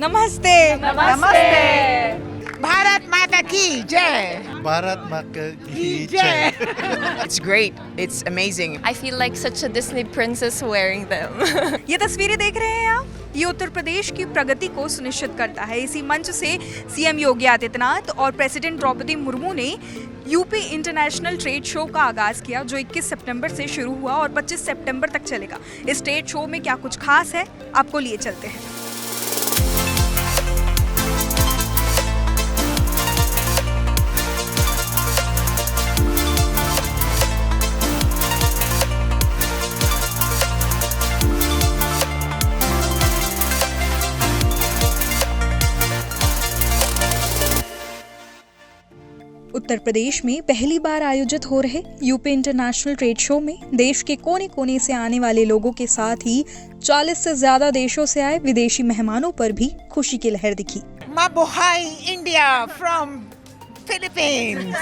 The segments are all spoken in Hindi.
नमस्ते। भारत माता की जय। भारत माता की जय। It's great. It's amazing. I feel like such a Disney princess wearing them. ये तस्वीरें देख रहे हैं आप, ये उत्तर प्रदेश की प्रगति को सुनिश्चित करता है। इसी मंच से सीएम योगी आदित्यनाथ और प्रेसिडेंट द्रौपदी मुर्मू ने यूपी इंटरनेशनल ट्रेड शो का आगाज किया, जो 21 सितंबर से शुरू हुआ और 25 सितंबर तक चलेगा। इस ट्रेड शो में क्या कुछ खास है, आपको लिए चलते हैं। उत्तर प्रदेश में पहली बार आयोजित हो रहे यूपी इंटरनेशनल ट्रेड शो में देश के कोने कोने से आने वाले लोगों के साथ ही 40 से ज्यादा देशों से आए विदेशी मेहमानों पर भी खुशी की लहर दिखी। Mabuhay India from Philippines.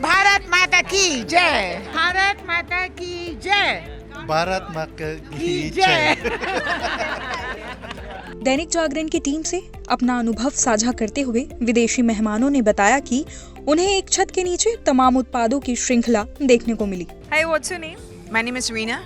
Bharat माता की जय। भारत माता की जय। भारत माता की जय। दैनिक जागरण की टीम से अपना अनुभव साझा करते हुए विदेशी मेहमानों ने बताया कि उन्हें एक छत के नीचे तमाम उत्पादों की श्रृंखला देखने को मिली। Hi, what's your name? My name is Rina.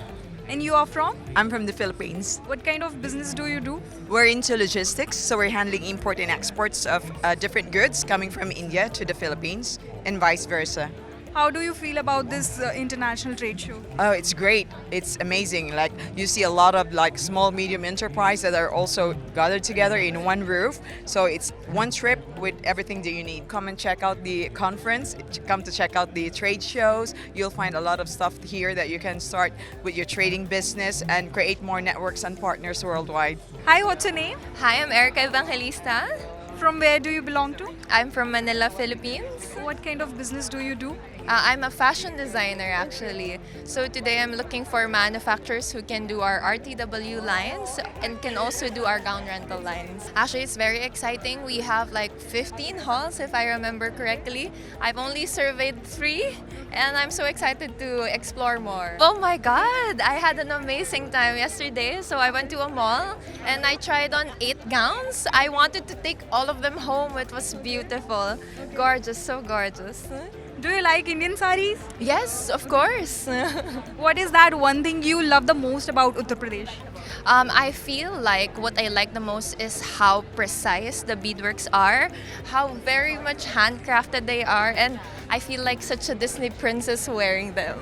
And you are from? I'm from the Philippines. What kind of business do you do? We're into logistics, so we're handling import and exports of different goods coming from India to the Philippines and vice versa. How do you feel about this international trade show? Oh, it's great. It's amazing. Like you see a lot of like small, medium enterprise that are also gathered together in one roof. So it's one trip with everything that you need. Come and check out the conference. Come to check out the trade shows. You'll find a lot of stuff here that you can start with your trading business and create more networks and partners worldwide. Hi, what's your name? Hi, I'm Erica Evangelista. From where do you belong to? I'm from Manila, Philippines. What kind of business do you do? I'm a fashion designer actually. So today I'm looking for manufacturers who can do our RTW lines and can also do our gown rental lines. Actually, it's very exciting. We have like 15 halls if I remember correctly. I've only surveyed 3 and I'm so excited to explore more. Oh my god, I had an amazing time yesterday. So I went to a mall and I tried on 8 gowns. I wanted to take all of them home. It was beautiful. Gorgeous, so gorgeous. Do you like Indian sarees? Yes, of course. What is that one thing you love the most about Uttar Pradesh? I feel like what I like the most is how precise the beadworks are, how very much handcrafted they are, and I feel like such a Disney princess wearing them.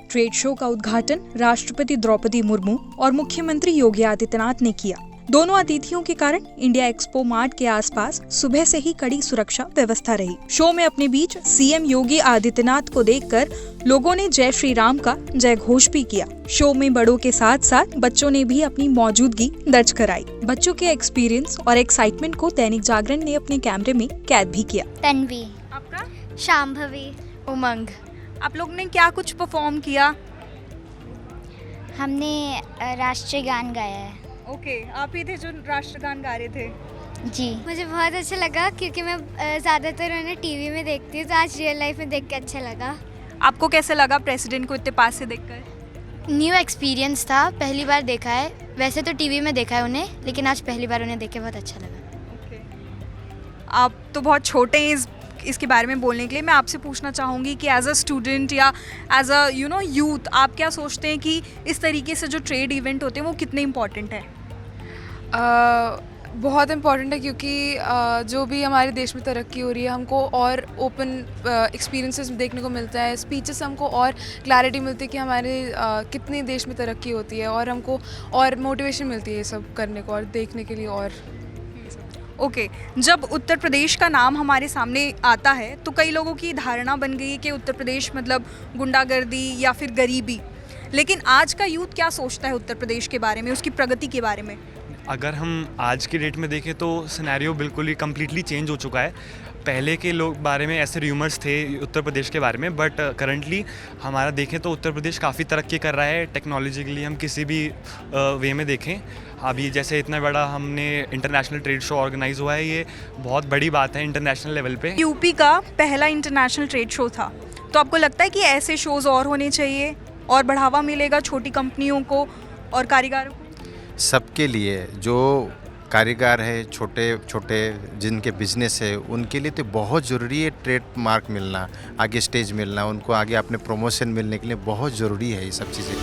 Trade show का उद्घाटन राष्ट्रपति द्रौपदी मुर्मू और मुख्यमंत्री योगी आदित्यनाथ ने किया। दोनों अतिथियों के कारण इंडिया एक्सपो मार्ट के आसपास सुबह से ही कड़ी सुरक्षा व्यवस्था रही। शो में अपने बीच सीएम योगी आदित्यनाथ को देखकर लोगों ने जय श्री राम का जय घोष भी किया। शो में बड़ों के साथ साथ बच्चों ने भी अपनी मौजूदगी दर्ज कराई। बच्चों के एक्सपीरियंस और एक्साइटमेंट को दैनिक जागरण ने अपने कैमरे में कैद भी किया। तन्वी। आपका? शांभवी। उमंग। आप लोग ने क्या कुछ परफॉर्म किया? हमने राष्ट्रीय गान गाया है। ओके, आप ही थे जो राष्ट्रगान गा रहे थे? जी। मुझे बहुत अच्छा लगा क्योंकि मैं ज़्यादातर उन्हें टीवी में देखती हूँ, तो आज रियल लाइफ में देख के अच्छा लगा। आपको कैसे लगा प्रेसिडेंट को इतने पास से देखकर? न्यू एक्सपीरियंस था, पहली बार देखा है। वैसे तो टीवी में देखा है उन्हें, लेकिन आज पहली बार उन्हें देख के बहुत अच्छा लगा। ओके। आप तो बहुत छोटे हैं इसके बारे में बोलने के लिए। मैं आपसे पूछना चाहूँगी कि एज अ स्टूडेंट या एज अ यूथ, आप क्या सोचते हैं कि इस तरीके से जो ट्रेड इवेंट होते हैं वो कितने इम्पोर्टेंट है? बहुत इम्पॉर्टेंट है क्योंकि जो भी हमारे देश में तरक्की हो रही है, हमको और ओपन एक्सपीरियंसेस देखने को मिलता है। स्पीचेस से हमको और क्लैरिटी मिलती है कि हमारे कितने देश में तरक्की होती है, और हमको और मोटिवेशन मिलती है ये सब करने को और देखने के लिए। और ओके, जब उत्तर प्रदेश का नाम हमारे सामने आता है तो कई लोगों की धारणा बन गई है कि उत्तर प्रदेश मतलब गुंडागर्दी या फिर गरीबी, लेकिन आज का यूथ क्या सोचता है उत्तर प्रदेश के बारे में, उसकी प्रगति के बारे में? अगर हम आज के डेट में देखें तो सिनेरियो बिल्कुल ही कम्प्लीटली चेंज हो चुका है। पहले के लोग बारे में ऐसे र्यूमर्स थे उत्तर प्रदेश के बारे में, बट करंटली हमारा देखें तो उत्तर प्रदेश काफ़ी तरक्की कर रहा है टेक्नोलॉजिकली। हम किसी भी वे में देखें, अभी जैसे इतना बड़ा हमने इंटरनेशनल ट्रेड शो ऑर्गेनाइज हुआ है, ये बहुत बड़ी बात है इंटरनेशनल लेवल पे। यूपी का पहला इंटरनेशनल ट्रेड शो था, तो आपको लगता है कि ऐसे शोज़ और होने चाहिए और बढ़ावा मिलेगा छोटी कंपनियों को और कारीगरों को? सबके लिए जो कारीगर है, छोटे छोटे जिनके बिजनेस है, उनके लिए तो बहुत ज़रूरी है ट्रेड मार्क मिलना, आगे स्टेज मिलना, उनको आगे अपने प्रमोशन मिलने के लिए बहुत ज़रूरी है ये सब चीज़ें।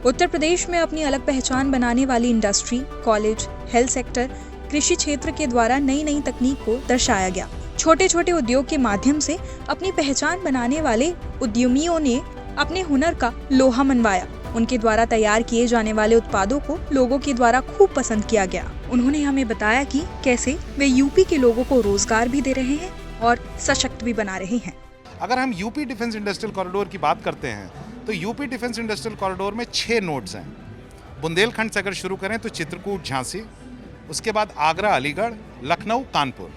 उत्तर प्रदेश में अपनी अलग पहचान बनाने वाली इंडस्ट्री, कॉलेज, हेल्थ सेक्टर, कृषि क्षेत्र के द्वारा नई नई तकनीक को दर्शाया गया। छोटे छोटे उद्योग के माध्यम से अपनी पहचान बनाने वाले उद्यमियों ने अपने हुनर का लोहा मनवाया। उनके द्वारा तैयार किए जाने वाले उत्पादों को लोगों के द्वारा खूब पसंद किया गया। उन्होंने हमें बताया कि कैसे वे यूपी के लोगों को रोजगार भी दे रहे हैं और सशक्त भी बना रहे हैं। अगर हम यूपी डिफेंस इंडस्ट्रियल कॉरिडोर की बात करते हैं तो यूपी डिफेंस इंडस्ट्रियल कॉरिडोर में 6 नोड्स हैं। बुंदेलखंड से अगर शुरू करें तो चित्रकूट, झांसी, उसके बाद आगरा, अलीगढ़, लखनऊ, कानपुर।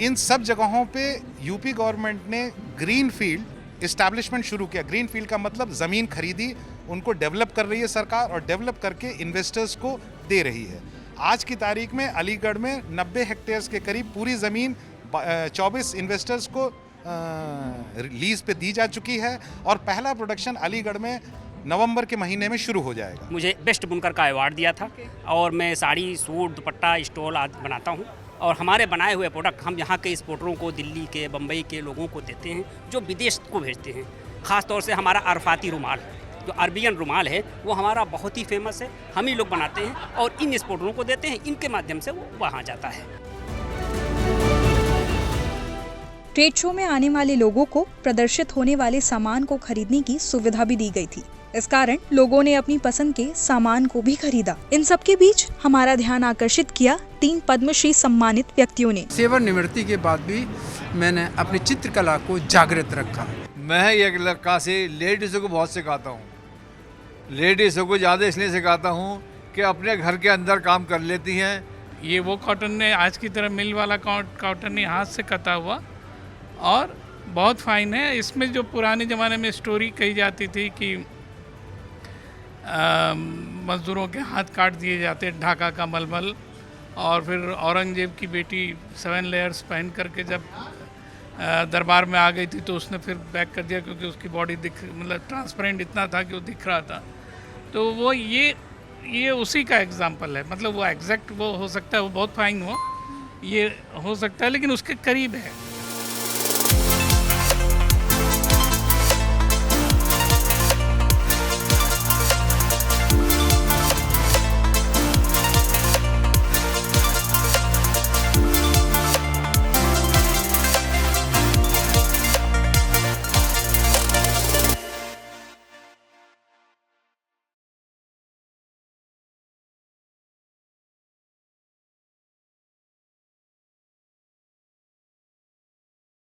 इन सब जगहों पे यूपी गवर्नमेंट ने ग्रीन फील्ड इस्टेब्लिशमेंट शुरू किया। ग्रीन फील्ड का मतलब ज़मीन खरीदी, उनको डेवलप कर रही है सरकार और डेवलप करके इन्वेस्टर्स को दे रही है। आज की तारीख में अलीगढ़ में 90 हेक्टेयर्स के करीब पूरी ज़मीन 24 इन्वेस्टर्स को लीज पे दी जा चुकी है और पहला प्रोडक्शन अलीगढ़ में नवंबर के महीने में शुरू हो जाएगा। मुझे बेस्ट बुनकर का अवार्ड दिया था और मैं साड़ी, सूट, दुपट्टा, स्टॉल आदि बनाता हूँ और हमारे बनाए हुए प्रोडक्ट हम यहाँ के एक्सपोर्टरों को, दिल्ली के, बम्बई के लोगों को देते हैं जो विदेश को भेजते हैं। ख़ास तौर से हमारा अरफाती रुमाल, जो अरबियन रुमाल है, वो हमारा बहुत ही फेमस है। हम ही लोग बनाते हैं और इन एक्सपोर्टरों को देते हैं, इनके माध्यम से वो वहाँ जाता है। ट्रेड शो में आने वाले लोगों को प्रदर्शित होने वाले सामान को खरीदने की सुविधा भी दी गई थी। इस कारण लोगों ने अपनी पसंद के सामान को भी खरीदा। इन सब के बीच हमारा ध्यान आकर्षित किया 3 पद्मश्री सम्मानित व्यक्तियों ने। सेवानिवृत्ति के बाद भी मैंने अपनी चित्रकला को जागृत रखा। मैं एक लड़का से लेडीज़ों को बहुत सिखाता हूँ। लेडीज़ों को ज़्यादा इसलिए सिखाता हूँ कि अपने घर के अंदर काम कर लेती हैं। ये वो कॉटन है, आज की तरह मिल वाला कॉटन नहीं, हाथ से कटा हुआ और बहुत फाइन है। इसमें जो पुराने ज़माने में स्टोरी कही जाती थी कि मज़दूरों के हाथ काट दिए जाते, ढाका का मलमल, और फिर औरंगजेब की बेटी 7 लेयर्स पहन करके जब दरबार में आ गई थी तो उसने फिर बैक कर दिया क्योंकि उसकी बॉडी मतलब ट्रांसपेरेंट इतना था कि वो दिख रहा था। तो वो ये उसी का एग्जाम्पल है। मतलब वो एग्जैक्ट वो हो सकता है, वो बहुत फाइन हो, ये हो सकता है, लेकिन उसके करीब है।